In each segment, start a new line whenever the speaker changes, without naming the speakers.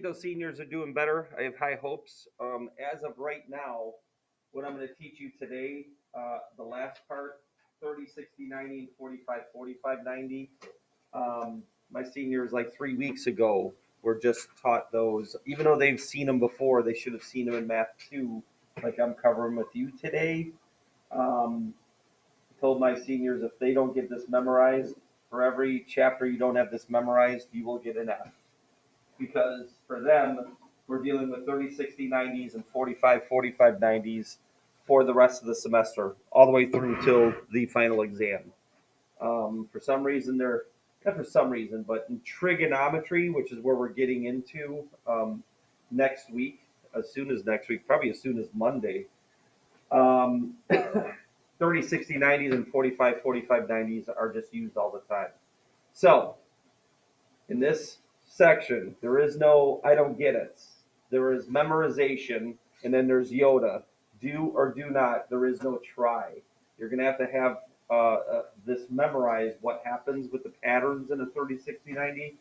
Those seniors are doing better. I have high hopes. As of right now, what I'm going to teach you today, the last part, 30, 60, 90, and 45, 45, 90. My seniors, like 3 weeks ago, were just taught those. Even though they've seen them before, they should have seen them in Math 2, like I'm covering with you today. Um, I told my seniors if they don't get this memorized, for every chapter you don't have this memorized, you will get an F because for them, we're dealing with 30, 60, 90s and 45, 45, 90s for the rest of the semester, all the way through till the final exam. For some reason, they're not for some reason, but in trigonometry, which is where we're getting into next week, as soon as next week, probably as soon as Monday, um, 30, 60, 90s and 45, 45, 90s are just used all the time. So in this section, there is no I don't get it. There is memorization, and then there's Yoda. Do or do not. There is no try. You're going to have this memorized, what happens with the patterns in a 30, 60, 90,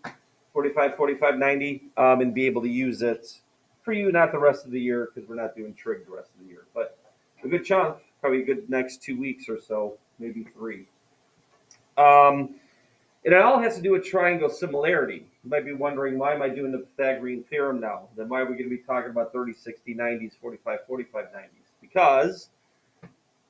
45, 45, 90, and be able to use it for you, not the rest of the year, because we're not doing trig the rest of the year. But a good chunk, probably a good next 2 weeks or so, maybe three. Um, and it all has to do with triangle similarity. You might be wondering, why am I doing the Pythagorean Theorem now? Then why are we going to be talking about 30, 60, 90s, 45, 45, 90s? Because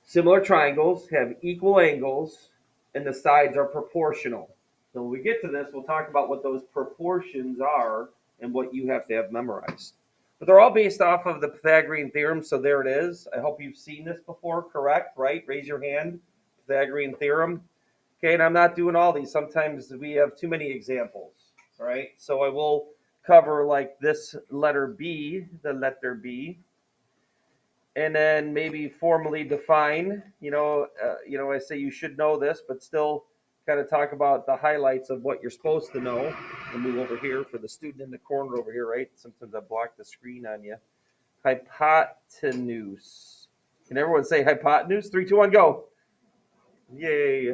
similar triangles have equal angles and the sides are proportional. So when we get to this, we'll talk about what those proportions are and what you have to have memorized. But they're all based off of the Pythagorean Theorem, so there it is. I hope you've seen this before, correct? Right? Raise your hand. Pythagorean Theorem. Okay, and I'm not doing all these. Sometimes we have too many examples. All right, so I will cover like this letter B, the letter B, and then maybe formally define. I say you should know this, but still kind of talk about the highlights of what you're supposed to know. I'll move over here for the student in the corner over here, right? Sometimes I block the screen on you. Hypotenuse. Can everyone say hypotenuse? 3, 2, 1, go. Yay.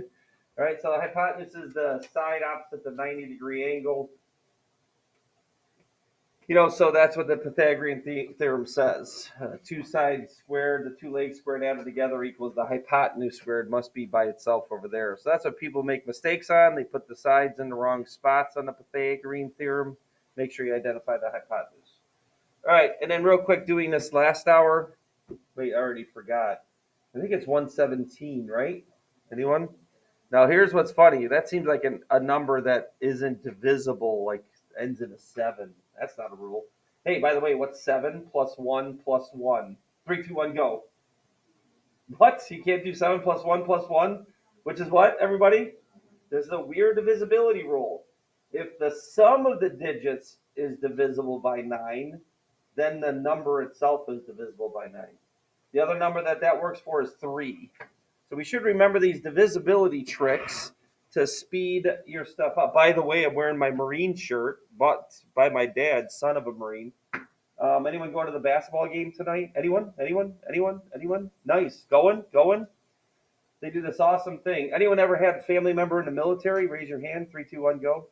All right, so the hypotenuse is the side opposite the 90-degree angle. So that's what the Pythagorean theorem says. Two sides squared, the two legs squared added together equals the hypotenuse squared, must be by itself over there. So that's what people make mistakes on. They put the sides in the wrong spots on the Pythagorean theorem. Make sure you identify the hypotenuse. All right, and then real quick, doing this last hour. Wait, I already forgot. I think it's 117, right? Anyone? Now, here's what's funny. That seems like a number that isn't divisible, like ends in a 7. That's not a rule. Hey, by the way, what's 7 plus 1 plus 1? 3, 2, 1, go. What? You can't do 7 plus 1 plus 1? Which is what, everybody? There's a weird divisibility rule. If the sum of the digits is divisible by 9, then the number itself is divisible by 9. The other number that works for is 3. So we should remember these divisibility tricks to speed your stuff up. By the way, I'm wearing my Marine shirt, bought by my dad, son of a Marine. Anyone going to the basketball game tonight? Anyone? Anyone? Anyone? Anyone? Nice. Going? Going? They do this awesome thing. Anyone ever had a family member in the military? Raise your hand. 3, 2, 1, go.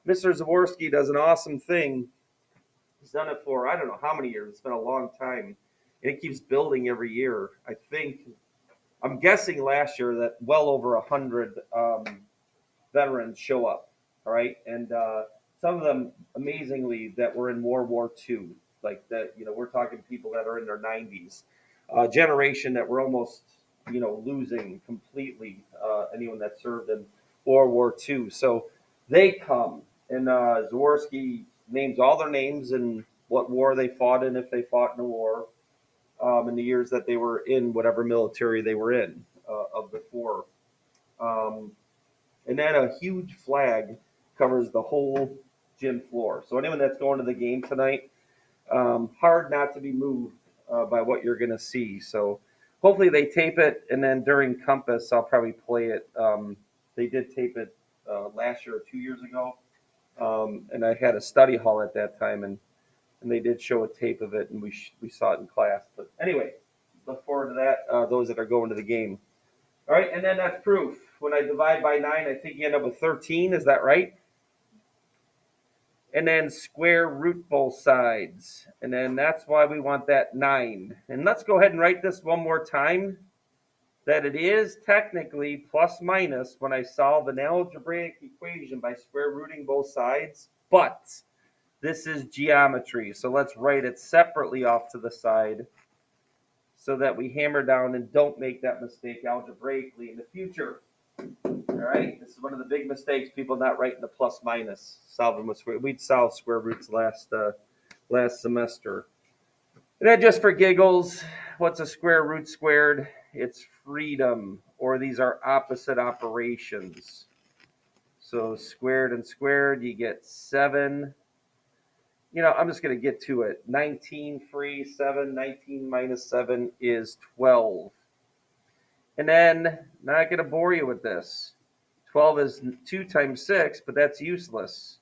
Mr. Zaworski does an awesome thing. He's done it for I don't know how many years. It's been a long time. And it keeps building every year. I'm guessing last year that well over 100 veterans show up. All right, and some of them amazingly that were in World War II, like that. We're talking people that are in their 90s, generation that we're almost losing completely. Anyone that served in World War II, so they come, and Zworsky names all their names and what war they fought in, if they fought in a war, in the years that they were in whatever military they were in of the four. Um, and then a huge flag covers the whole gym floor. So anyone that's going to the game tonight, hard not to be moved by what you're going to see. So hopefully they tape it, and then during Compass, I'll probably play it. They did tape it last year or 2 years ago, and I had a study hall at that time, and they did show a tape of it, and we saw it in class. But anyway, look forward to that, those that are going to the game. All right, and then that's proof. When I divide by 9, I think you end up with 13. Is that right? and then square root both sides. And then that's why we want that 9. And let's go ahead and write this one more time, that it is technically plus minus when I solve an algebraic equation by square rooting both sides, but this is geometry. So let's write it separately off to the side so that we hammer down and don't make that mistake algebraically in the future. All right, this is one of the big mistakes, people not writing the plus minus, solving with square. We'd solve square roots last semester. And then just for giggles, what's a square root squared? It's freedom, or these are opposite operations. So squared and squared, you get 7. I'm just going to get to it. 19 free, 7, 19 minus 7 is 12. And then, not going to bore you with this. 12 is 2 times 6, but that's useless.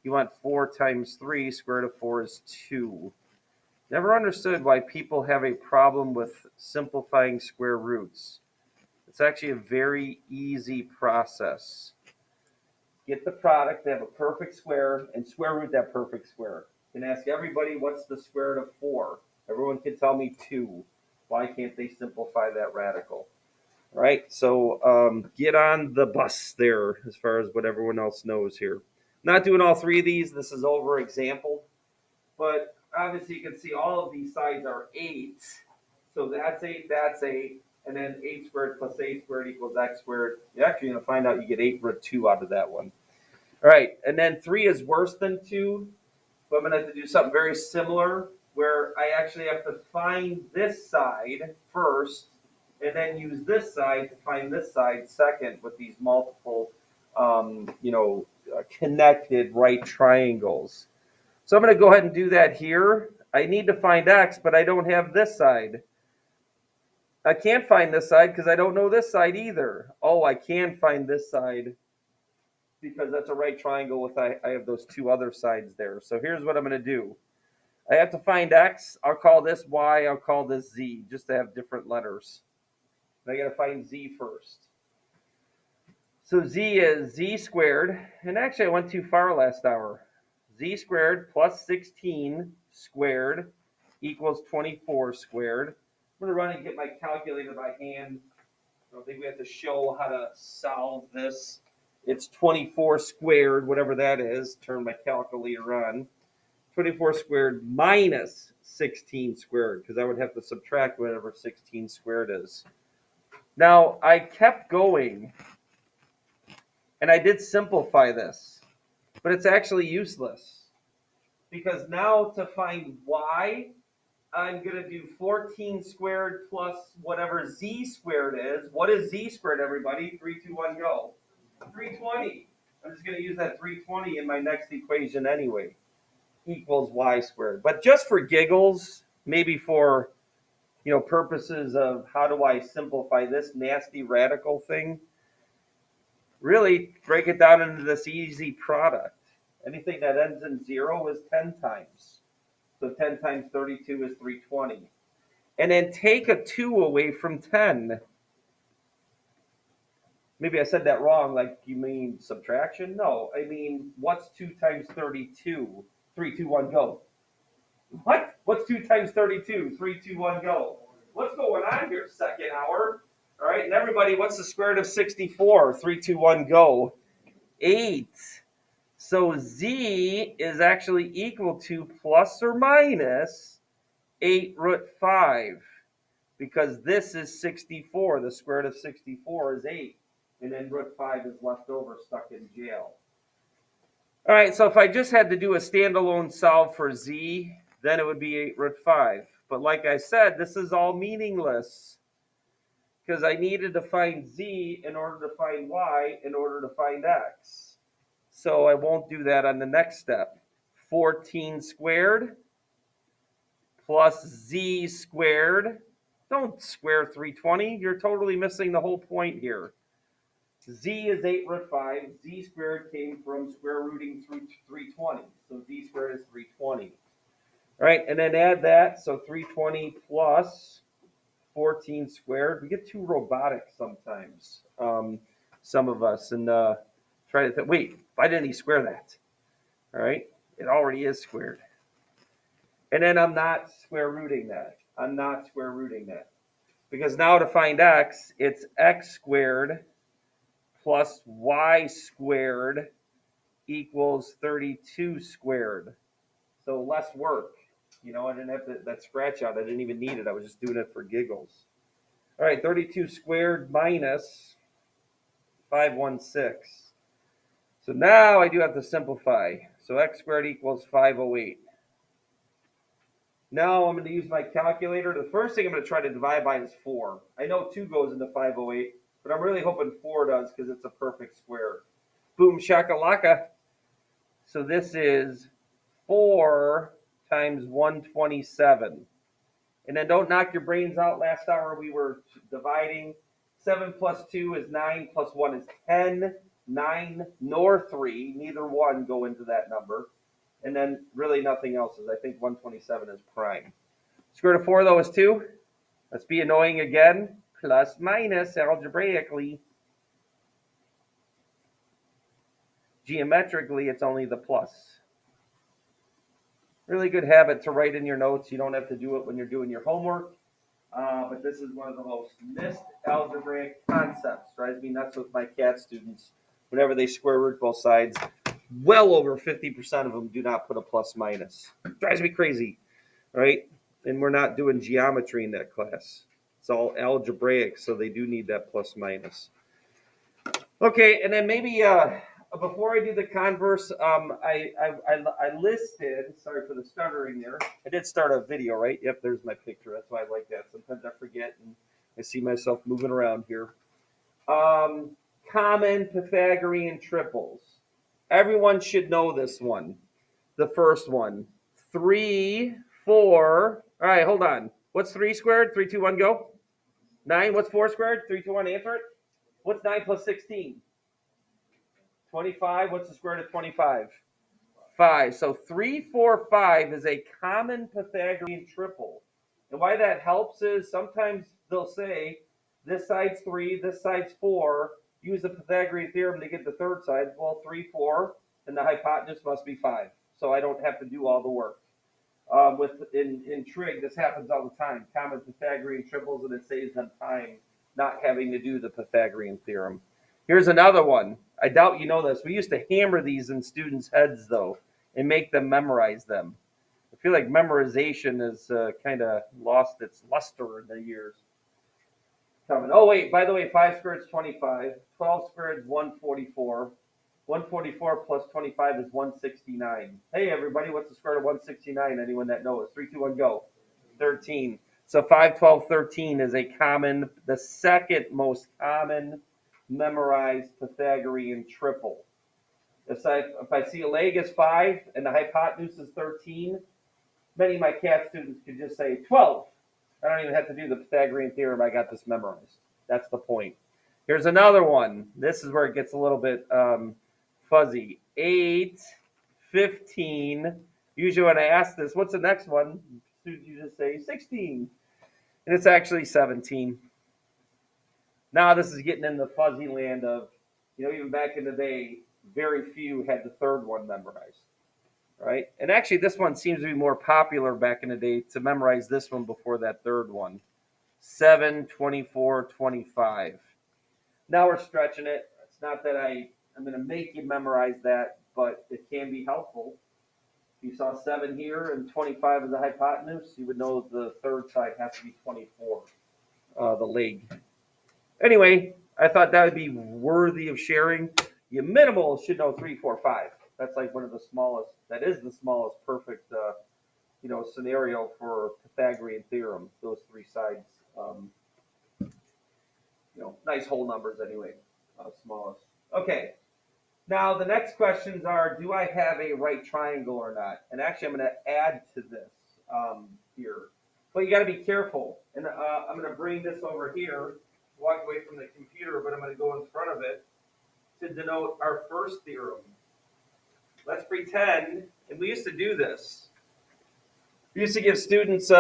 You want 4 times 3, square root of 4 is 2. Never understood why people have a problem with simplifying square roots. It's actually a very easy process. Get the product, they have a perfect square, and square root that perfect square. You can ask everybody, what's the square root of 4? Everyone can tell me 2. Why can't they simplify that radical? All right, so get on the bus there as far as what everyone else knows here. Not doing all 3 of these. This is over example. But obviously you can see all of these sides are 8. So that's 8, that's 8. And then 8 squared plus 8 squared equals x squared. You're actually going to find out you get 8 root 2 out of that one. All right, and then 3 is worse than 2. But I'm going to have to do something very similar where I actually have to find this side first and then use this side to find this side second with these multiple, connected right triangles. So I'm going to go ahead and do that here. I need to find x, but I don't have this side. I can't find this side because I don't know this side either. Oh, I can find this side because that's a right triangle with I have those 2 other sides there. So here's what I'm going to do. I have to find x. I'll call this y. I'll call this z, just to have different letters. I got to find z first. So z is z squared. And actually, I went too far last hour. Z squared plus 16 squared equals 24 squared. I'm going to run and get my calculator by hand. I don't think we have to show how to solve this. It's 24 squared, whatever that is. Turn my calculator on. 24 squared minus 16 squared, because I would have to subtract whatever 16 squared is. Now, I kept going, and I did simplify this, but it's actually useless. Because now to find y, I'm going to do 14 squared plus whatever z squared is. What is z squared, everybody? 3, 2, 1, go. 320. I'm just going to use that 320 in my next equation anyway. Equals y squared. But just for giggles, maybe for purposes of how do I simplify this nasty radical thing, really break it down into this easy product. Anything that ends in 0 is 10 times. So 10 times 32 is 320. And then take a 2 away from 10. Maybe I said that wrong, like you mean subtraction? No, I mean, what's 2 times 32? 3, 2, 1, go. What? What's 2 times 32? 3, 2, 1, go. What's going on here, second hour? All right, and everybody, what's the square root of 64? 3, 2, 1, go. 8. So z is actually equal to plus or minus 8 root 5. Because this is 64. The square root of 64 is 8. And then root 5 is left over, stuck in jail. All right, so if I just had to do a standalone solve for z, then it would be 8 root 5. But like I said, this is all meaningless because I needed to find z in order to find y in order to find x. So I won't do that on the next step. 14 squared plus z squared. Don't square 320. You're totally missing the whole point here. Z is 8 root 5. Z squared came from square rooting 320. So z squared is 320. All right, and then add that. So 320 plus 14 squared. We get too robotic sometimes, some of us, and try to think, wait, why didn't he square that? All right, It already is squared. And then I'm not square rooting that. I'm not square rooting that. Because now to find x, it's x squared plus y squared equals 32 squared. So less work. You know, I didn't have that scratch out. I didn't even need it. I was just doing it for giggles. All right, 32 squared minus 516. So now I do have to simplify. So x squared equals 508. Now I'm going to use my calculator. The first thing I'm going to try to divide by is 4. I know 2 goes into 508, but I'm really hoping 4 does because it's a perfect square. Boom shakalaka. So this is 4 times 127. And then don't knock your brains out. Last hour we were dividing. 7 plus 2 is 9, plus 1 is 10. 9 nor 3, neither one go into that number. And then really nothing else is. I think 127 is prime. Square root of 4, though, is 2. Let's be annoying again. Plus minus algebraically. Geometrically, it's only the plus. Really good habit to write in your notes. You don't have to do it when you're doing your homework. But this is one of the most missed algebraic concepts. Drives me nuts with my CAT students. Whenever they square root both sides, well over 50% of them do not put a plus minus. Drives me crazy, right? And we're not doing geometry in that class. It's all algebraic, so they do need that plus minus. Okay, and then maybe before I do the converse, I listed, sorry for the stuttering there. I did start a video, right? Yep, there's my picture. That's why I like that. Sometimes I forget and I see myself moving around here. Common Pythagorean triples. Everyone should know this one. The first one. 3, 4. All right, hold on. What's 3 squared? 3, 2, 1, go. 9. What's 4 squared? 3, 2, 1, answer it. What's 9 plus 16? 25. What's the square root of 25? 5. So 3, 4, 5 is a common Pythagorean triple. And why that helps is sometimes they'll say this side's 3, this side's 4. Use the Pythagorean theorem to get the third side. Well, 3, 4, and the hypotenuse must be 5. So I don't have to do all the work. In trig, this happens all the time. Common Pythagorean triples, and it saves them time not having to do the Pythagorean theorem. Here's another one. I doubt you know this. We used to hammer these in students' heads, though, and make them memorize them. I feel like memorization has kind of lost its luster in the years. Oh, wait, by the way, 5 squared is 25. 12 squared is 144. 144 plus 25 is 169. Hey, everybody, what's the square root of 169? Anyone that knows? 3, 2, 1, go. 13. So 5, 12, 13 is the second most common memorized Pythagorean triple. If I see a leg is 5 and the hypotenuse is 13, many of my CAT students could just say 12. I don't even have to do the Pythagorean theorem. I got this memorized. That's the point. Here's another one. This is where it gets a little bit fuzzy. 8, 15. Usually when I ask this, what's the next one? Students usually say 16. And it's actually 17. Now this is getting in the fuzzy land of, even back in the day, very few had the third one memorized, right? And actually this one seems to be more popular back in the day to memorize this one before that third one. 7, 24, 25. Now we're stretching it. It's not that I'm going to make you memorize that, but it can be helpful. If you saw 7 here and 25 as the hypotenuse, you would know the third side has to be 24, the leg. Anyway, I thought that would be worthy of sharing. You minimal should know 3, 4, 5. That's like one of the smallest. That is the smallest perfect, scenario for Pythagorean theorem. Those 3 sides. Nice whole numbers anyway. Smallest. Okay. Now the next questions are: do I have a right triangle or not? And actually, I'm going to add to this here. But you got to be careful. And I'm going to bring this over here. Walk away from the computer, but I'm going to go in front of it to denote our first theorem. Let's pretend, and we used to do this. We used to give students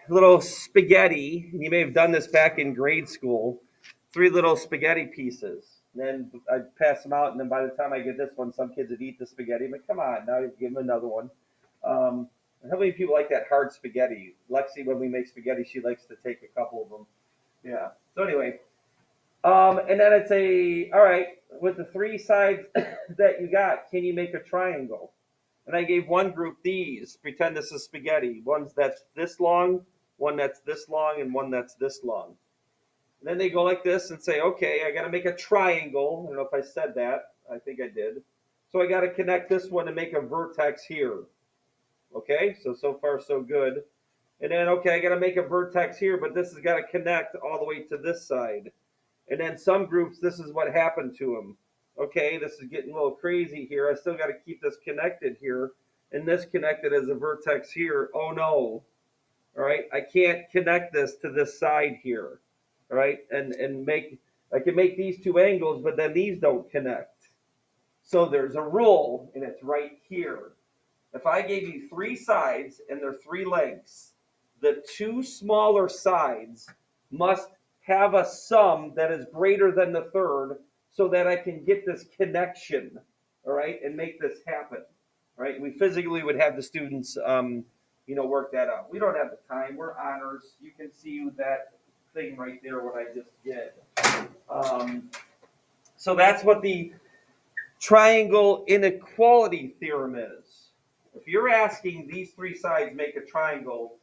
little spaghetti, and you may have done this back in grade school, 3 little spaghetti pieces. And then I pass them out, and then by the time I get this one, some kids would eat the spaghetti. I'm like, come on, now you give them another one. Um, how many people like that hard spaghetti? Lexi, when we make spaghetti, she likes to take a couple of them. Yeah. So anyway, and then I'd say, all right, with the three sides that you got, can you make a triangle? And I gave one group these. Pretend this is spaghetti. One's that's this long, one that's this long, and one that's this long. And then they go like this and say, okay, I got to make a triangle. I don't know if I said that. I think I did. So I got to connect this one and make a vertex here. Okay, so far so good. And then, okay, I got to make a vertex here, but this has got to connect all the way to this side. And then some groups, this is what happened to them. Okay, this is getting a little crazy here. I still got to keep this connected here, and this connected as a vertex here. Oh no. All right, I can't connect this to this side here. All right, and make, I can make these two angles, but then these don't connect. So there's a rule, and it's right here. If I gave you three sides and they're three lengths, the two smaller sides must have a sum that is greater than the third so that I can get this connection, all right, and make this happen, right? We physically would have the students, work that out. We don't have the time. We're honors. You can see that thing right there, what I just did. So that's what the triangle inequality theorem is. If you're asking these three sides make a triangle,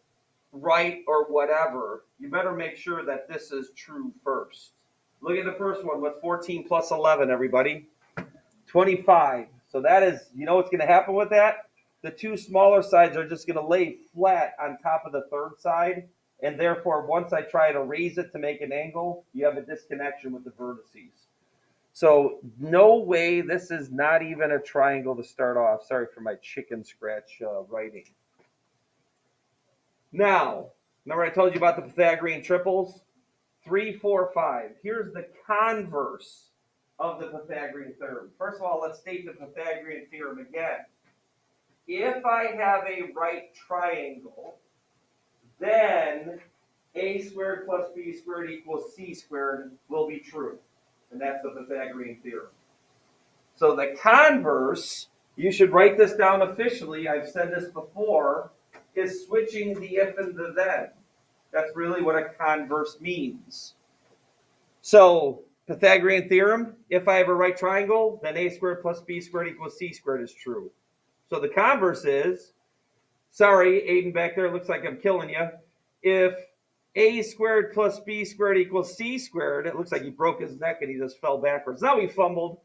right or whatever, you better make sure that this is true first. Look at the first one. What's 14 plus 11, everybody? 25. So that is, you know what's going to happen with that? The two smaller sides are just going to lay flat on top of the third side, and therefore once I try to raise it to make an angle, you have a disconnection with the vertices. So no way, this is not even a triangle to start off. Sorry for my chicken scratch writing. Now, remember I told you about the Pythagorean triples? 3, 4, 5. Here's the converse of the Pythagorean theorem. First of all, let's state the Pythagorean theorem again. If I have a right triangle, then a squared plus b squared equals c squared will be true. And that's the Pythagorean theorem. So the converse, you should write this down officially, I've said this before, is switching the if and the then. That's really what a converse means. So Pythagorean theorem, if I have a right triangle, then a squared plus b squared equals c squared is true. So the converse is, sorry, Aiden back there, looks like I'm killing you. If a squared plus b squared equals c squared, it looks like he broke his neck and he just fell backwards. Now he fumbled.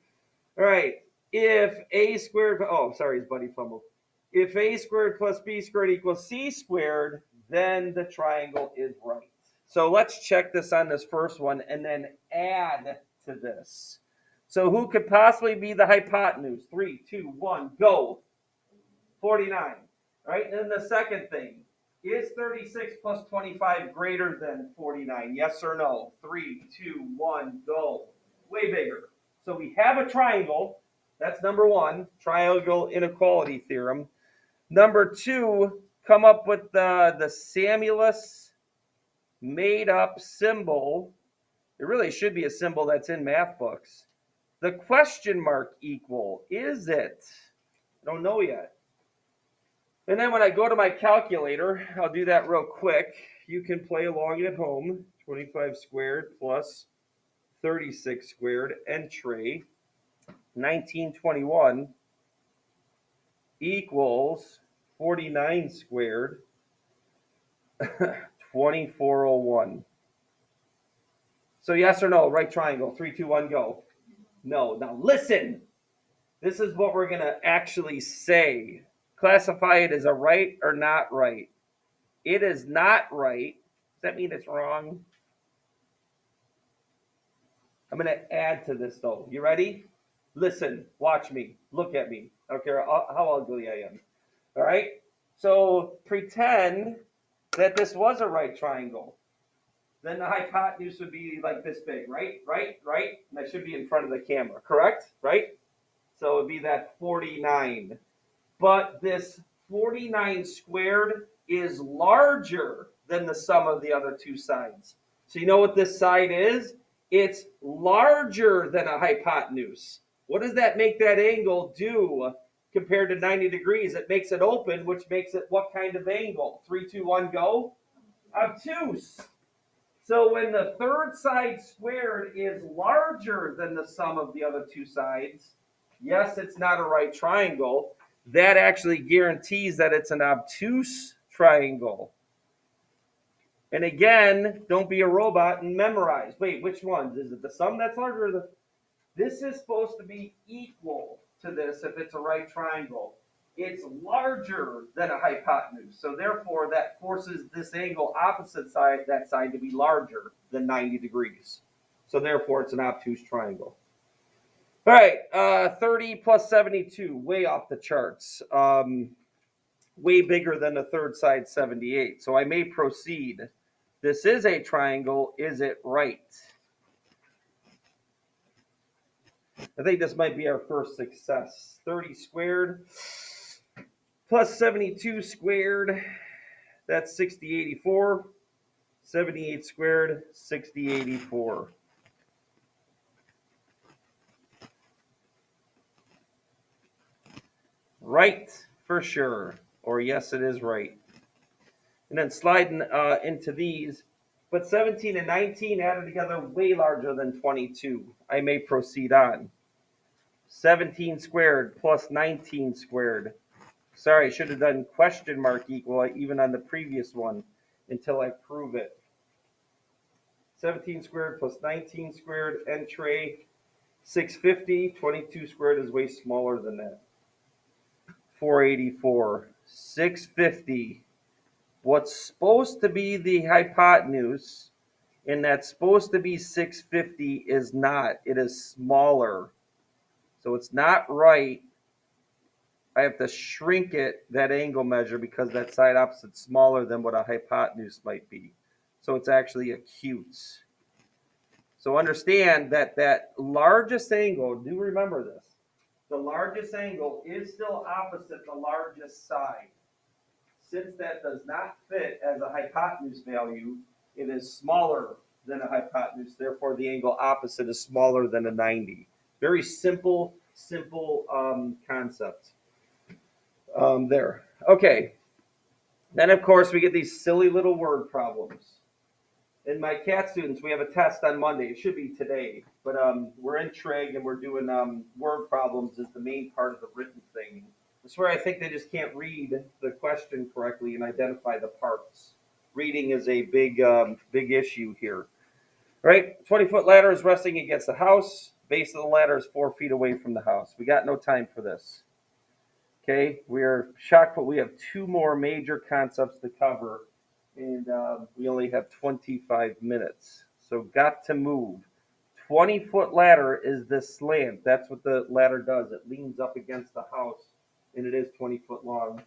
All right. If a squared, oh, sorry, his buddy fumbled. If a squared plus b squared equals c squared, then the triangle is right. So let's check this on this first one and then add to this. So who could possibly be the hypotenuse? 3, 2, 1, go. 49. All right, and then the second thing, is 36 plus 25 greater than 49? Yes or no? 3, 2, 1, go. Way bigger. So we have a triangle. That's number one, triangle inequality theorem. Number two, come up with the Samuelus made up symbol. It really should be a symbol that's in math books. The question mark equal, is it? I don't know yet. And then when I go to my calculator, I'll do that real quick. You can play along at home. 25 squared plus 36 squared, entry, 1921 equals 49 squared, 2401. So yes or no, right triangle, 3, 2, 1, go. No. Now listen. This is what we're going to actually say. Classify it as a right or not right. It is not right. Does that mean it's wrong? I'm going to add to this though. You ready? Listen, watch me, look at me. I don't care how ugly I am. All right? So pretend that this was a right triangle. Then the hypotenuse would be like this big, right? And that should be in front of the camera, correct? Right? So it would be that 49. But this 49 squared is larger than the sum of the other two sides. So you know what this side is? It's larger than a hypotenuse. What does that make that angle do compared to 90 degrees? It makes it open, which makes it what kind of angle? 3, 2, 1, go? Obtuse. So when the third side squared is larger than the sum of the other two sides, yes, it's not a right triangle. That actually guarantees that it's an obtuse triangle. And again, don't be a robot and memorize. Wait, which ones? Is it the sum that's larger? This is supposed to be equal to this if it's a right triangle. It's larger than a hypotenuse. So therefore, that forces this angle opposite side, that side, to be larger than 90 degrees. So therefore, it's an obtuse triangle. All right, 30 plus 72, way off the charts. Way bigger than the third side 78. So I may proceed. This is a triangle. Is it right? I think this might be our first success. 30 squared plus 72 squared, that's 6084. 78 squared, 6084. Right, for sure. Or yes, it is right. And then sliding into these, but 17 and 19 added together way larger than 22. I may proceed on. 17 squared plus 19 squared. Sorry, I should have done question mark equal even on the previous one until I prove it. 17 squared plus 19 squared, entry 650. 22 squared is way smaller than that. 484. 650. What's supposed to be the hypotenuse, and that's supposed to be 650, is not. It is smaller. So it's not right. I have to shrink it, that angle measure, because that side opposite is smaller than what a hypotenuse might be. So it's actually acute. So understand that that largest angle, do remember this, the largest angle is still opposite the largest side. Since that does not fit as a hypotenuse value, it is smaller than a hypotenuse. Therefore, the angle opposite is smaller than a 90. Very simple concept. There. Okay. Then, of course, we get these silly little word problems. In my CAT students, we have a test on Monday. It should be today, but we're in trig and we're doing word problems as the main part of the written thing. That's where I think they just can't read the question correctly and identify the parts. Reading is a big issue here. All right, 20-foot ladder is resting against the house. Base of the ladder is 4 feet away from the house. We got no time for this. Okay, we are shocked, but we have 2 more major concepts to cover, and we only have 25 minutes. So got to move. 20-foot ladder is this slant. That's what the ladder does. It leans up against the house, and it is 20 foot long.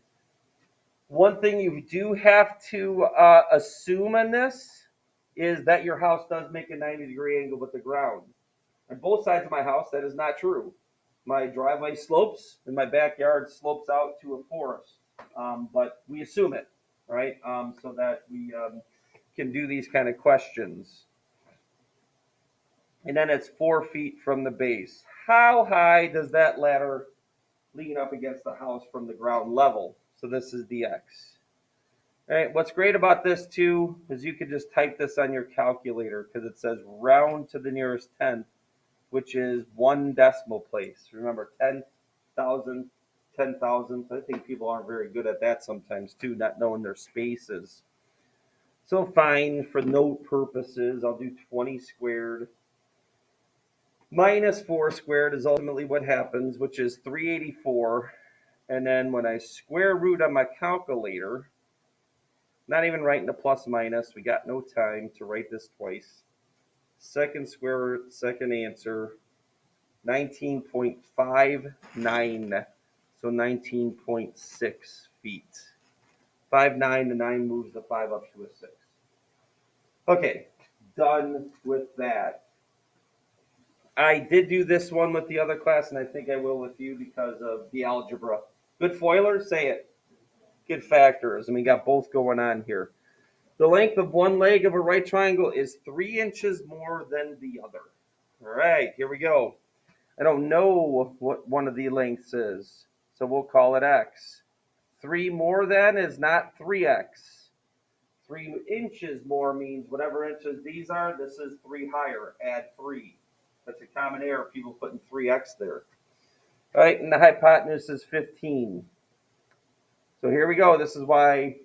One thing you do have to assume in this is that your house does make a 90-degree angle with the ground. On both sides of my house, that is not true. My driveway slopes, and my backyard slopes out to a forest. But we assume it, right? So that we can do these kind of questions. And then it's 4 feet from the base. How high does that ladder lean up against the house from the ground level? So this is the x. All right, what's great about this too is you could just type this on your calculator because it says round to the nearest tenth, which is 1 decimal place. Remember, 10,000, 10,000. I think people aren't very good at that sometimes too, not knowing their spaces. So fine, for note purposes, I'll do 20 squared. Minus 4 squared is ultimately what happens, which is 384. And then when I square root on my calculator, not even writing the plus minus, we got no time to write this twice. Second square root, second answer, 19.59, so 19.6 feet. 5.9, the 9 moves the 5 up to a 6. Okay, done with that. I did do this one with the other class, and I think I will with you because of the algebra. Good foilers? Say it. Good factors. And we got both going on here. The length of one leg of a right triangle is 3 inches more than the other. All right, here we go. I don't know what one of the lengths is, so we'll call it x. 3 more than is not 3x. 3 inches more means whatever inches these are, this is 3 higher. Add 3. That's a common error, people putting 3x there. All right, and the hypotenuse is 15. So here we go. This is why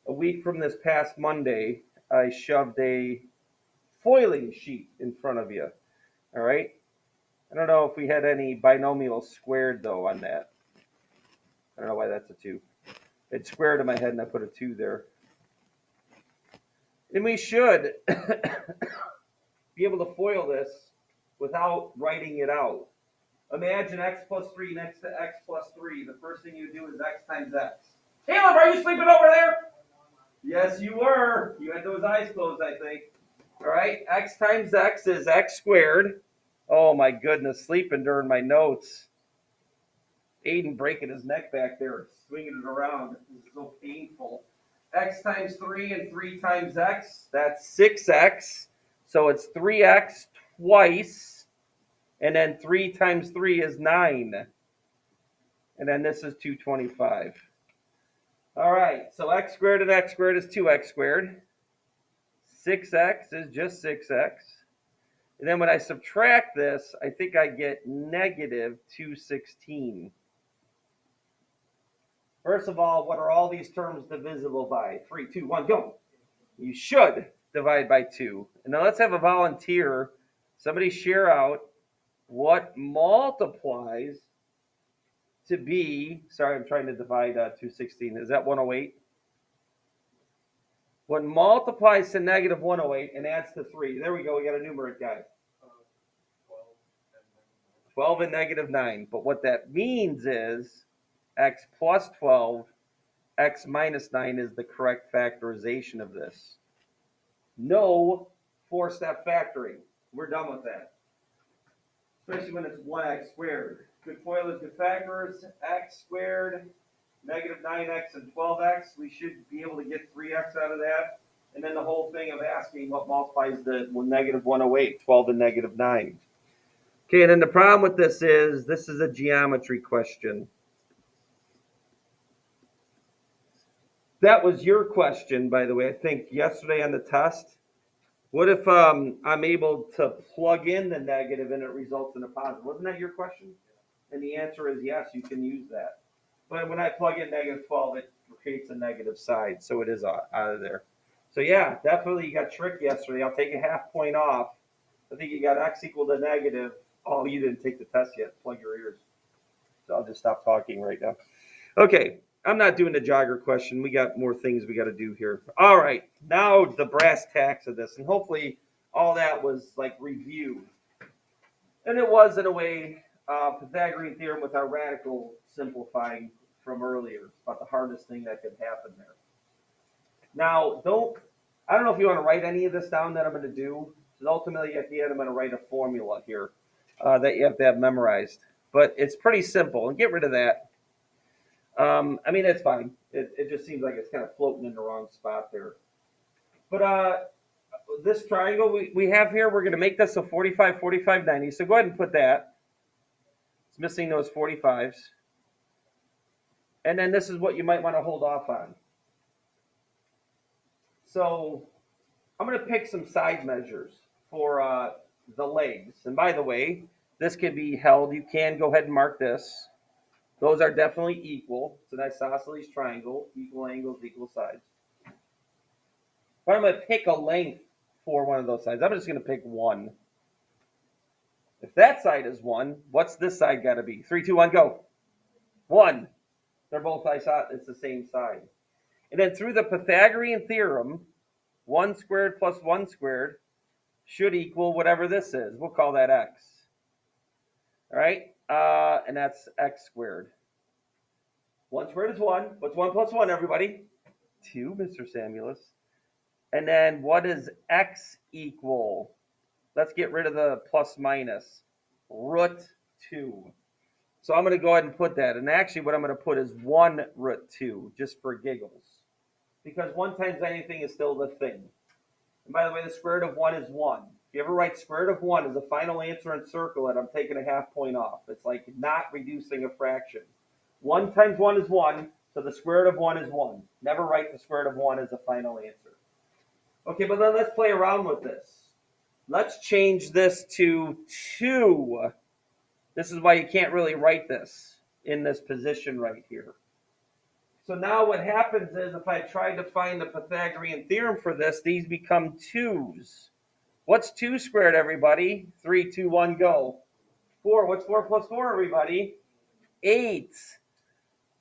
a week from this past Monday, I shoved a foiling sheet in front of you. All right. I don't know if we had any binomial squared though on that. I don't know why that's a 2. It squared in my head and I put a 2 there. And we should be able to FOIL this without writing it out. Imagine x plus 3 next to x plus 3. The first thing you do is x times x. Caleb, are you sleeping over there? Yes, you were. You had those eyes closed, I think. All right, x times x is x squared. Oh, my goodness, sleeping during my notes. Aiden breaking his neck back there, swinging it around. This is so painful. X times 3 and 3 times x, that's 6x. So it's 3x twice. And then 3 times 3 is 9. And then this is 225. All right, so x squared and x squared is 2x squared. 6x is just 6x. And then when I subtract this, I think I get negative 216. First of all, what are all these terms divisible by? 3, 2, 1, go. You should divide by 2. And now let's have a volunteer. Somebody share out what multiplies to be, sorry, I'm trying to divide 216. Is that 108? What multiplies to negative 108 and adds to 3. There we go. We got a numeric guy. 12 and negative 9. But what that means is x plus 12, x minus 9 is the correct factorization of this. No 4-step factoring. We're done with that. Especially when it's 1x squared. Good FOILers, good factors. X squared, negative 9x and 12x. We should be able to get 3x out of that. And then the whole thing of asking what multiplies the negative 108, 12 and negative 9. Okay, and then the problem with this is a geometry question. That was your question, by the way, I think yesterday on the test. What if I'm able to plug in the negative and it results in a positive? Wasn't that your question? And the answer is yes, you can use that. But when I plug in negative 12, it creates a negative side, so it is out of there. So yeah, definitely you got tricked yesterday. I'll take a half point off. I think you got x equal to negative. Oh, you didn't take the test yet. Plug your ears. So I'll just stop talking right now. Okay, I'm not doing the jogger question. We got more things we got to do here. All right, now the brass tacks of this, and hopefully all that was like review. And it was in a way Pythagorean theorem with our radical simplifying from earlier. It's about the hardest thing that could happen there. Now, I don't know if you want to write any of this down that I'm going to do. Because ultimately, at the end, I'm going to write a formula here that you have to have memorized. But it's pretty simple. And get rid of that. I mean, it's fine. It just seems like it's kind of floating in the wrong spot there. But this triangle we have here, we're going to make this a 45, 45, 90. So go ahead and put that. It's missing those 45s. And then this is what you might want to hold off on. So I'm going to pick some side measures for the legs. And by the way, this can be held. You can go ahead and mark this. Those are definitely equal. It's an isosceles triangle, equal angles, equal sides. But I'm going to pick a length for one of those sides. I'm just going to pick 1. If that side is 1, what's this side got to be? 3, 2, 1, go. 1. They're both isosceles. It's the same side. And then through the Pythagorean theorem, 1 squared plus 1 squared should equal whatever this is. We'll call that x. All right? And that's x squared. 1 squared is 1. What's 1 plus 1, everybody? 2, Mr. Samulus. And then what does x equal? Let's get rid of the plus minus. Root 2. So I'm going to go ahead and put that. And actually what I'm going to put is 1 root 2, just for giggles. because 1 times anything is still the thing. And by the way, the square root of 1 is 1. If you ever write square root of 1 as a final answer and circle it, I'm taking a half point off. It's like not reducing a fraction. 1 times 1 is 1, so the square root of 1 is 1. Never write the square root of 1 as a final answer. Okay, but then let's play around with this. Let's change this to 2. This is why you can't really write this in this position right here. So now what happens is if I try to find the Pythagorean theorem for this, these become 2's. What's 2 squared, everybody? 3, 2, 1, go. 4. What's 4 plus 4, everybody? 8.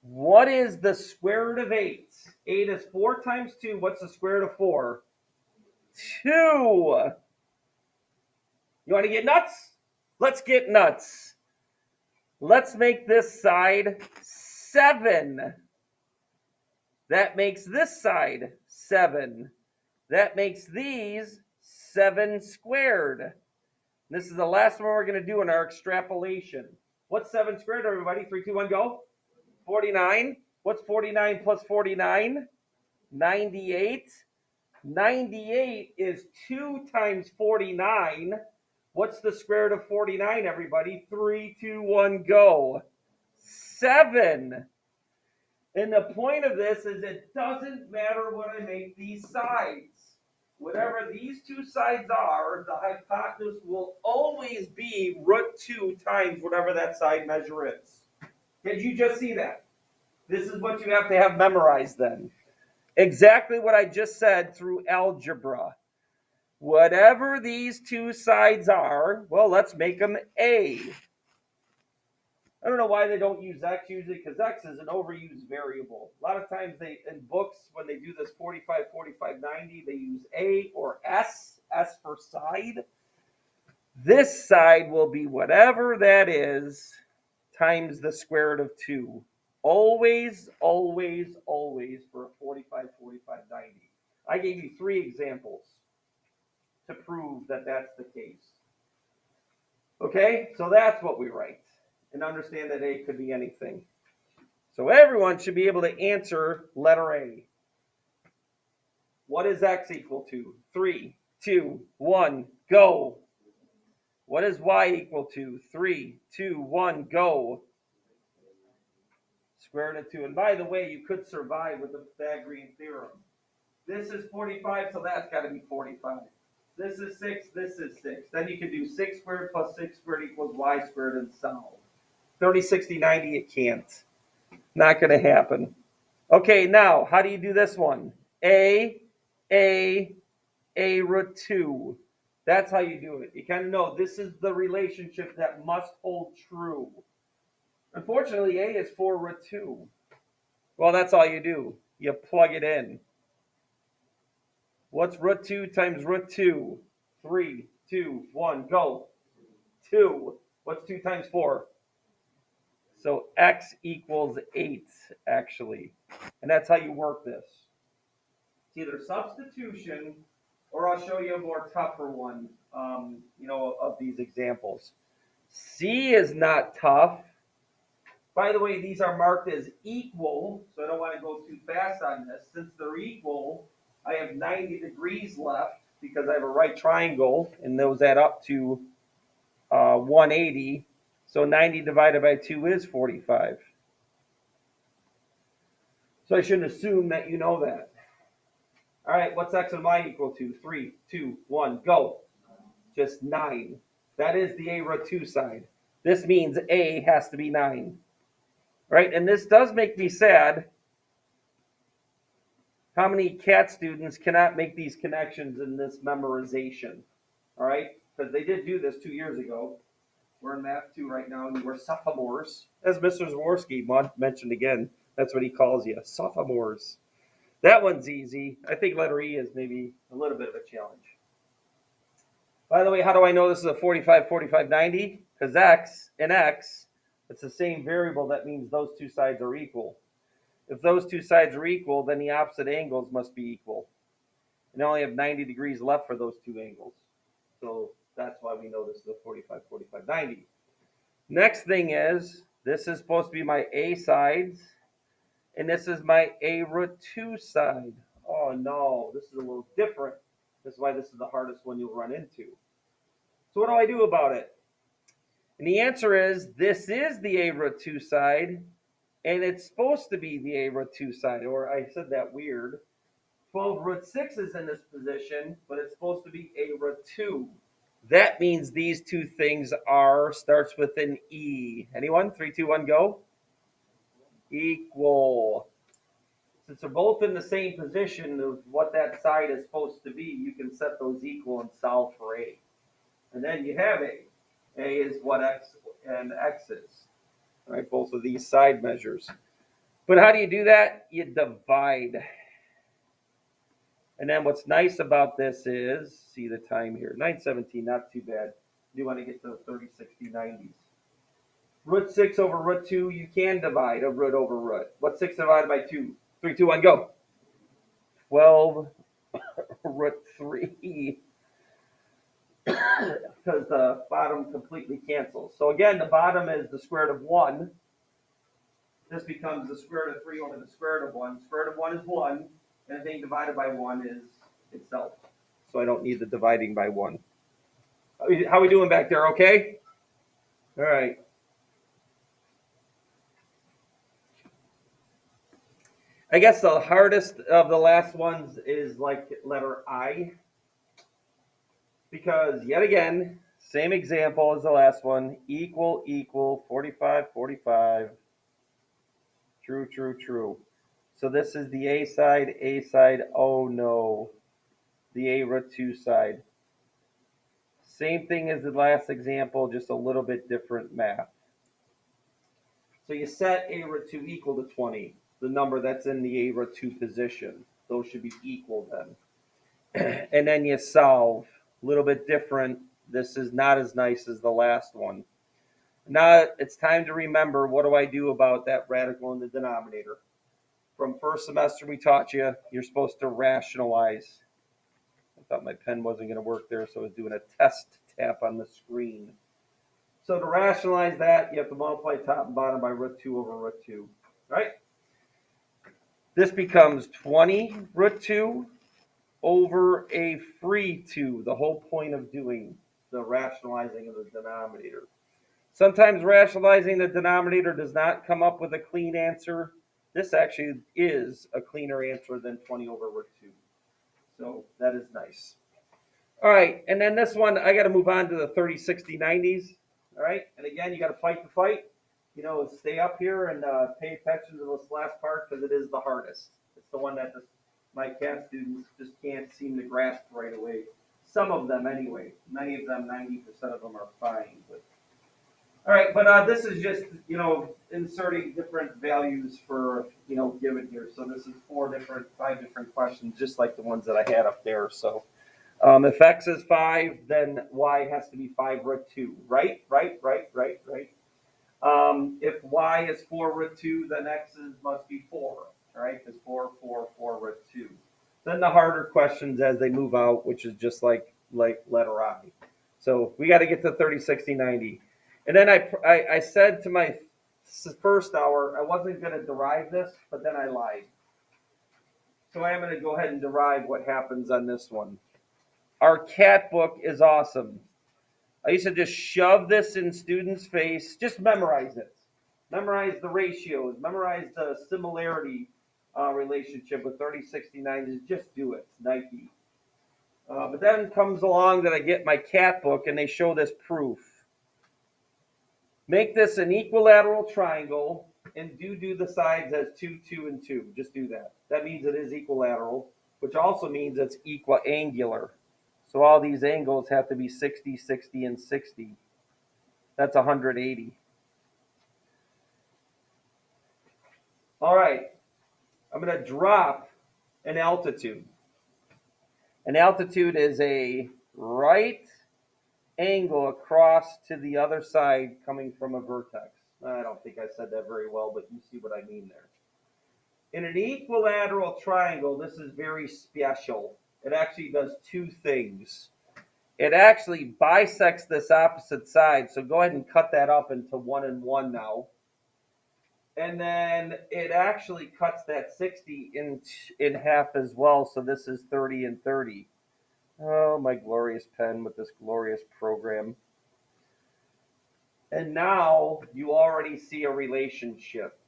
What is the square root of 8? 8 is 4 times 2. What's the square root of 4? 2. You want to get nuts? Let's get nuts. Let's make this side 7. That makes this side 7. That makes these 7 squared. This is the last one we're going to do in our extrapolation. What's 7 squared, everybody? 3, 2, 1, go. 49. What's 49 plus 49? 98. 98 is 2 times 49. What's the square root of 49, everybody? 3, 2, 1, go. 7. And the point of this is it doesn't matter what I make these sides. Whatever these two sides are, the hypotenuse will always be root 2 times whatever that side measure is. Did you just see that? This is what you have to have memorized then. Exactly what I just said through algebra. Whatever these two sides are, well, let's make them A. I don't know why they don't use X usually, because X is an overused variable. A lot of times they, in books, when they do this 45, 45, 90, they use A or S, S for side. This side will be whatever that is times the square root of 2. Always, always, always for a 45, 45, 90. I gave you 3 examples to prove that that's the case. Okay, so that's what we write. And understand that A could be anything. So everyone should be able to answer letter A. What is X equal to? 3, 2, 1, go. What is Y equal to? 3, 2, 1, go. Square root of 2. And by the way, you could survive with the Pythagorean theorem. This is 45, so that's got to be 45. This is 6, this is 6. Then you can do 6 squared plus 6 squared equals Y squared and solve. 30, 60, 90, it can't. Not going to happen. Okay, now, how do you do this one? A root 2. That's how you do it. You kind of know this is the relationship that must hold true. Unfortunately, A is 4 root 2. Well, that's all you do. You plug it in. What's root 2 times root 2? 3, 2, 1, go. 2. What's 2 times 4? So X equals 8, actually. And that's how you work this. It's either substitution, or I'll show you a more tougher one, of these examples. C is not tough. By the way, these are marked as equal, so I don't want to go too fast on this. Since they're equal, I have 90 degrees left because I have a right triangle, and those add up to 180. So 90 divided by 2 is 45. So I shouldn't assume that you know that. All right, what's X and Y equal to? 3, 2, 1, go. Just 9. That is the A root 2 side. This means A has to be 9. Right? And this does make me sad. How many CAT students cannot make these connections in this memorization? All right? Because they did do this 2 years ago. We're in Math 2 right now, and we're sophomores. As Mr. Zworski mentioned again, that's what he calls you, sophomores. That one's easy. I think letter E is maybe a little bit of a challenge. By the way, how do I know this is a 45, 45, 90? Because X and X, it's the same variable. That means those two sides are equal. If those two sides are equal, then the opposite angles must be equal. And I only have 90 degrees left for those two angles. So that's why we know this is a 45, 45, 90. Next thing is, this is supposed to be my A sides, and this is my A root 2 side. Oh no, this is a little different. This is why this is the hardest one you'll run into. So what do I do about it? And the answer is this is the a root 2 side, and it's supposed to be the a root 2 side, or I said that weird. 12 root 6 is in this position, but it's supposed to be a root 2. That means these two things are, starts with an E. Anyone? 3, 2, 1, go. Equal. Since they're both in the same position of what that side is supposed to be, you can set those equal and solve for A. And then you have A. A is what X and X is. All right, both of these side measures. But how do you do that? You divide. And then what's nice about this is, see the time here, 9:17, not too bad. You want to get to the 30, 60, 90s. Root 6 over root 2, you can divide a root over root. What's 6 divided by 2? 3, 2, 1, go. 12 root 3 because the bottom completely cancels. So again, the bottom is the square root of 1. This becomes the square root of 3 over the square root of 1. Square root of 1 is 1. Anything divided by 1 is itself. So I don't need the dividing by 1. How are we doing back there? Okay? All right. I guess the hardest of the last ones is like letter I. Because yet again, same example as the last one. Equal, equal, 45, 45. True, true, true. So this is the A side, A side. Oh no. The A root 2 side. Same thing as the last example, just a little bit different math. So you set A root 2 equal to 20, the number that's in the A root 2 position. Those should be equal then. And then you solve. A little bit different. This is not as nice as the last one. Now it's time to remember, what do I do about that radical in the denominator? From first semester we taught you, you're supposed to rationalize. I thought my pen wasn't going to work there, so I was doing a test tap on the screen. So to rationalize that, you have to multiply top and bottom by root 2 over root 2, right? This becomes 20 root 2 over a free 2, the whole point of doing the rationalizing of the denominator. Sometimes rationalizing the denominator does not come up with a clean answer. This actually is a cleaner answer than 20 over root 2. So that is nice. All right, and then this one, I got to move on to the 30, 60, 90s. All right, and again, you got to fight the fight. You know, stay up here and pay attention to this last part because it is the hardest. It's the one that my CAT students just can't seem to grasp right away. Some of them, anyway. Many of them, 90% of them are fine. But all right, but this is just, inserting different values for, given here. So this is 5 different questions, just like the ones that I had up there. So if x is 5, then y has to be 5 root 2. Right. If y is 4 root 2, then x must be 4. All right, because 4 root 2. Then the harder questions as they move out, which is just like letter I. So we got to get to 30, 60, 90. And then I said to my first hour, I wasn't going to derive this, but then I lied. So I am going to go ahead and derive what happens on this one. Our CAT book is awesome. I used to just shove this in students' face. Just memorize it. Memorize the ratios. Memorize the similarity relationship with 30, 60, 90. Just do it. Nike. But then comes along that I get my CAT book and they show this proof. Make this an equilateral triangle and do the sides as 2, 2, and 2. Just do that. That means it is equilateral, which also means it's equiangular. So all these angles have to be 60, 60, and 60. That's 180. All right. I'm going to drop an altitude. An altitude is a right angle across to the other side coming from a vertex. I don't think I said that very well, but you see what I mean there. In an equilateral triangle, this is very special. It actually does 2 things. It actually bisects this opposite side, so go ahead and cut that up into 1 and 1 now. And then it actually cuts that 60 in half as well. So this is 30 and 30. Oh, my glorious pen with this glorious program. And now you already see a relationship.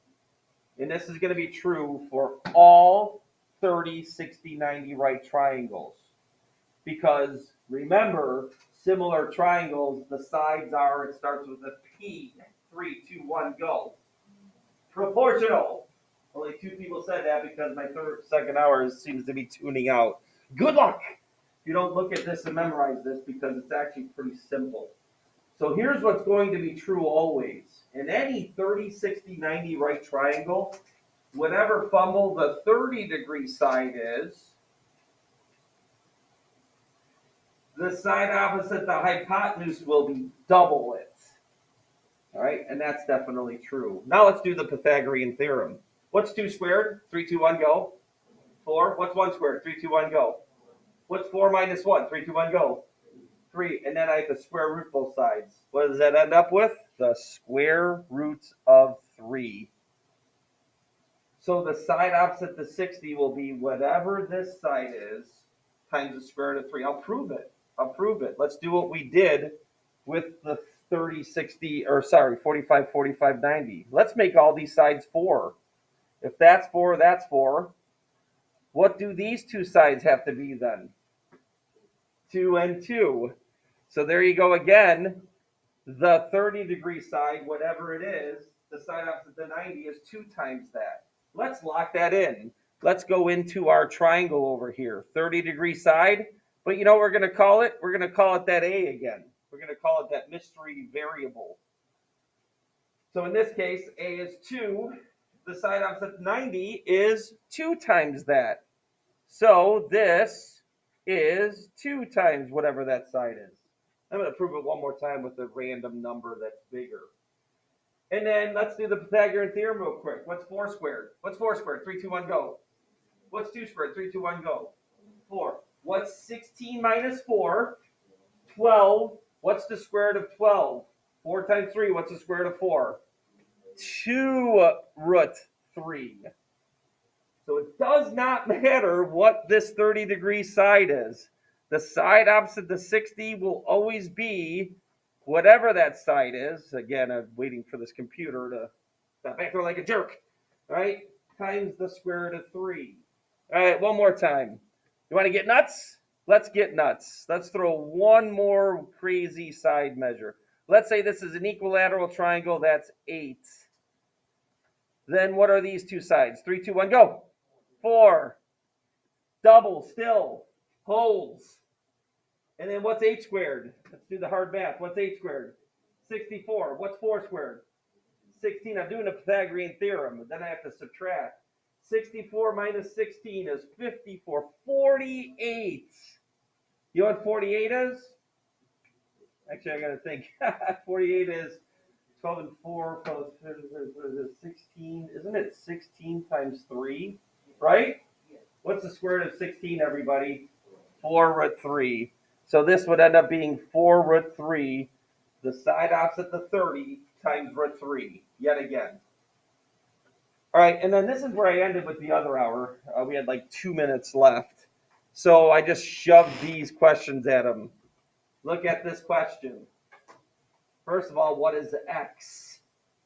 And this is going to be true for all 30, 60, 90 right triangles. Because remember, similar triangles, the sides are, it starts with a P. 3, 2, 1, go. Proportional. Only 2 people said that because my second hour seems to be tuning out. Good luck. You don't look at this and memorize this because it's actually pretty simple. So here's what's going to be true always. In any 30, 60, 90 right triangle, whatever fumble the 30-degree side is, the side opposite the hypotenuse will be double it. All right, and that's definitely true. Now let's do the Pythagorean theorem. What's 2 squared? 3, 2, 1, go. 4. What's 1 squared? 3, 2, 1, go. What's 4 minus 1? 3, 2, 1, go. 3. And then I have to square root both sides. What does that end up with? The square root of 3. So the side opposite the 60 will be whatever this side is times the square root of 3. I'll prove it. Let's do what we did with the 30, 60, or sorry, 45, 45, 90. Let's make all these sides 4. If that's 4, that's 4. What do these two sides have to be then? 2 and 2. So there you go again. The 30-degree side, whatever it is, the side opposite the 90 is 2 times that. Let's lock that in. Let's go into our triangle over here. 30-degree side. But you know what we're going to call it? We're going to call it that A again. We're going to call it that mystery variable. So in this case, A is 2. The side opposite 90 is 2 times that. So this is 2 times whatever that side is. I'm going to prove it one more time with a random number that's bigger. And then let's do the Pythagorean theorem real quick. What's 4 squared? What's 4 squared? 3, 2, 1, go. What's 2 squared? 3, 2, 1, go. 4. What's 16 minus 4? 12. What's the square root of 12? 4 times 3. What's the square root of 4? 2 root 3. So it does not matter what this 30-degree side is. The side opposite the 60 will always be whatever that side is. Again, I'm waiting for this computer to stop acting like a jerk. All right? Times the square root of 3. All right, one more time. You want to get nuts? Let's get nuts. Let's throw one more crazy side measure. Let's say this is an equilateral triangle. That's 8. Then what are these two sides? 3, 2, 1, go. 4. Double still. Holds. And then what's 8 squared? Let's do the hard math. What's 8 squared? 64. What's 4 squared? 16. I'm doing a Pythagorean theorem, but then I have to subtract. 64 minus 16 is 54. 48. You know what 48 is? Actually, I got to think. 48 is 12 and 4 plus 16. Isn't it 16 times 3? Right? What's the square root of 16, everybody? 4 root 3. So this would end up being 4 root 3, the side opposite the 30 times root 3, yet again. All right, and then this is where I ended with the other hour. We had like 2 minutes left. So I just shoved these questions at them. Look at this question. First of all, what is x?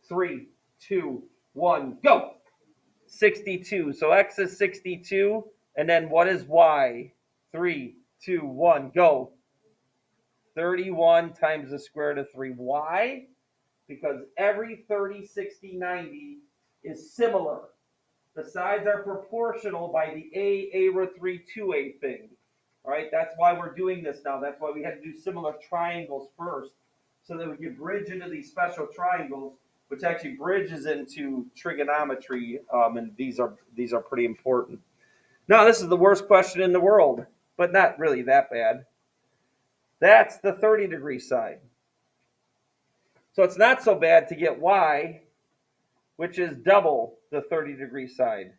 3, 2, 1, go! 62. So x is 62. And then what is y? 3, 2, 1, go. 31 times the square root of 3. Why? Because every 30, 60, 90 is similar. The sides are proportional by the A root 3, 2a thing. All right, that's why we're doing this now. That's why we had to do similar triangles first, so that we could bridge into these special triangles, which actually bridges into trigonometry, and these are pretty important. Now, this is the worst question in the world, but not really that bad. That's the 30-degree side. So it's not so bad to get y, which is double the 30-degree side.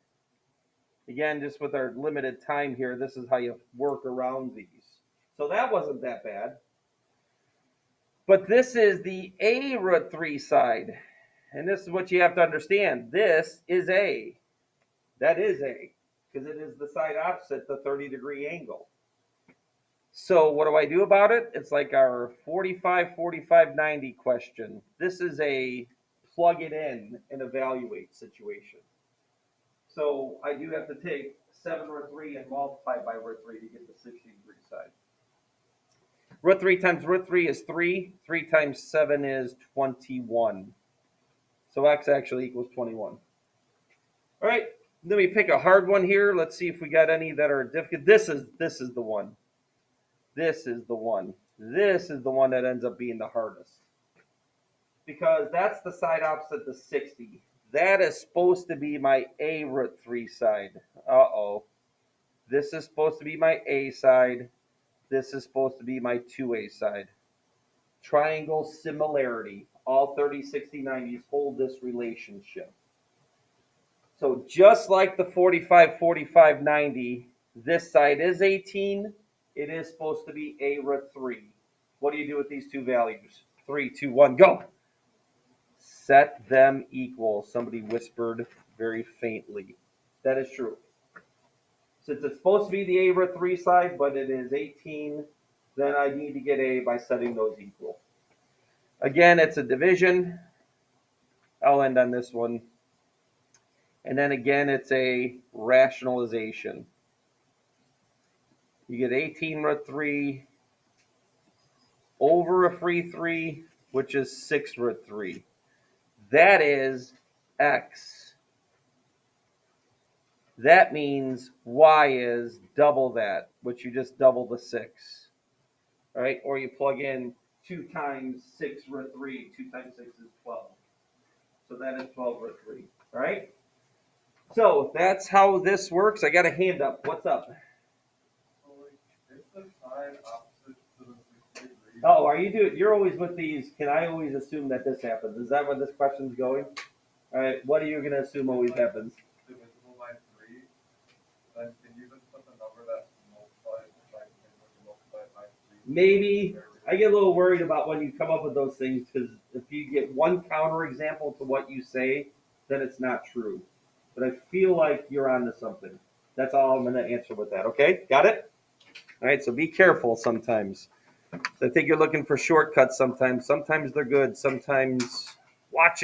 Again, just with our limited time here, this is how you work around these. So that wasn't that bad. But this is the a root 3 side. And this is what you have to understand. This is A. That is A, because it is the side opposite the 30-degree angle. So what do I do about it? It's like our 45, 45, 90 question. This is a plug it in and evaluate situation. So I do have to take 7 root 3 and multiply by root 3 to get the 60-degree side. Root 3 times root 3 is 3. 3 times 7 is 21. So x actually equals 21. All right, let me pick a hard one here. Let's see if we got any that are difficult. This is the one. This is the one. This is the one that ends up being the hardest. Because that's the side opposite the 60. That is supposed to be my a root 3 side. Uh-oh. This is supposed to be my a side. This is supposed to be my 2a side. Triangle similarity. All 30, 60, 90s hold this relationship. So just like the 45, 45, 90, this side is 18. It is supposed to be a root 3. What do you do with these two values? 3, 2, 1, go. Set them equal. Somebody whispered very faintly. That is true. Since it's supposed to be the a root 3 side, but it is 18, then I need to get a by setting those equal. Again, it's a division. I'll end on this one. And then again, it's a rationalization. You get 18 root 3 over a free 3, which is 6 root 3. That is x. That means y is double that, which you just double the 6. All right, or you plug in 2 times 6 root 3. 2 times 6 is 12. So that is 12 root 3. All right? So that's how this works. I got a hand up. What's up? Oh, are you doing? You're always with these. Can I always assume that this happens? Is that where this question's going? All right. What are you going to assume always happens?
Divisible by 3. Then can you just put the number that multiplies by 3?
Maybe. I get a little worried about when you come up with those things because if you get one counterexample to what you say, then it's not true. But I feel like you're onto something. That's all I'm going to answer with that. Okay? Got it? All right. So be careful sometimes. So I think you're looking for shortcuts sometimes. Sometimes they're good. Sometimes watch it.